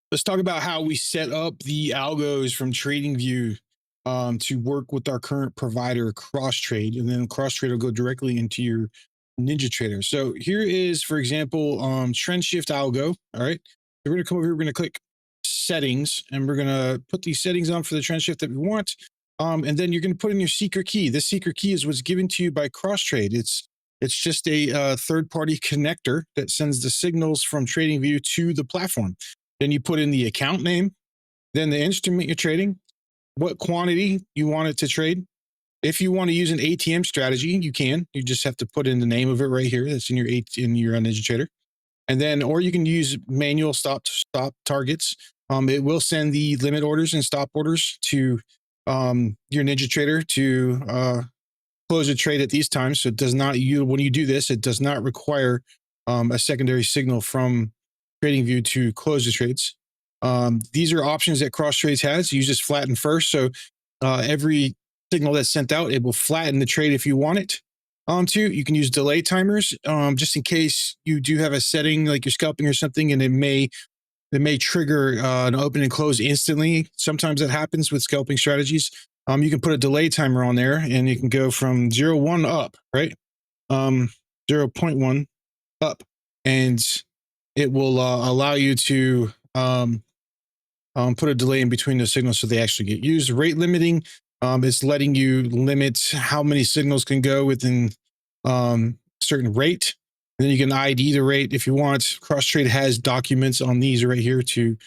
Let's talk about how we set up the algos from TradingView to work with our current provider, Crosstrade, and then Crosstrade will go directly into your NinjaTrader. So here is, for example, trend shift algo. All right, so we're going to come over here. We're going to click settings, and we're going to put these settings on for the trend shift that we want. And then you're going to put in your secret key. This secret key is what's given to you by Crosstrade. It's just a third-party connector that sends the signals from TradingView to the platform. Then you put in the account name, then the instrument you're trading, what quantity you want it to trade. If you want to use an ATM strategy, you can. You just have to put in the name of it right here. That's in your NinjaTrader, and then or you can use manual stop targets. It will send the limit orders and stop orders to your NinjaTrader to close a trade at these times. So it does not when you do this, it does not require a secondary signal from TradingView to close the trades. These are options that Crosstrade has. You just flatten first. So every signal that's sent out, it will flatten the trade if you want it to. You can use delay timers just in case you do have a setting like you're scalping or something, and it may trigger an open and close instantly. Sometimes that happens with scalping strategies. You can put a delay timer on there, and you can go from 0.1 up, right? 0.1 up, and it will allow you to put a delay in between the signals so they actually get used. Rate limiting is letting you limit how many signals can go within a certain rate. And then you can ID the rate if you want. Crosstrade has documents on these right here to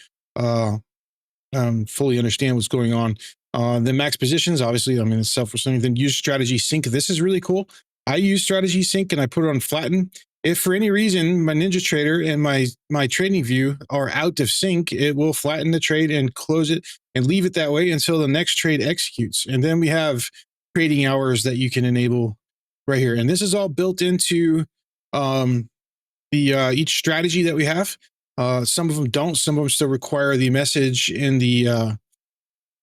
fully understand what's going on. The max positions, obviously, I mean, it's self-fulfilling. Then use strategy sync. This is really cool. I use strategy sync and I put it on flatten. If for any reason my NinjaTrader and my TradingView are out of sync, it will flatten the trade and close it and leave it that way until the next trade executes. And then we have trading hours that you can enable right here. And this is all built into each strategy that we have. Some of them don't. Some of them still require the message in the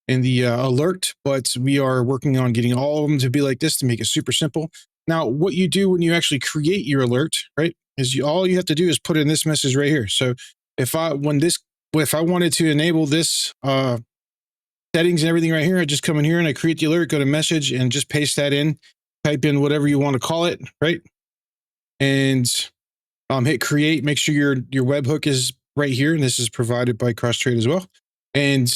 alert, but we are working on getting all of them to be like this to make it super simple. Now, what you do when you actually create your alert, right, is all you have to do is put in this message right here. So if I wanted to enable this settings and everything right here, I just come in here and I create the alert, go to message and just paste that in, type in whatever you want to call it, right? And hit create, make sure your webhook is right here. And this is provided by Crosstrade as well. And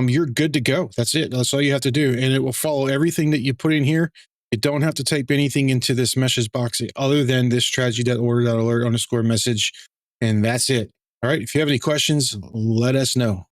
you're good to go. That's it. That's all you have to do. And it will follow everything that you put in here. You don't have to type anything into this message box other than this strategy.order.alert_message. And that's it. All right. If you have any questions, let us know.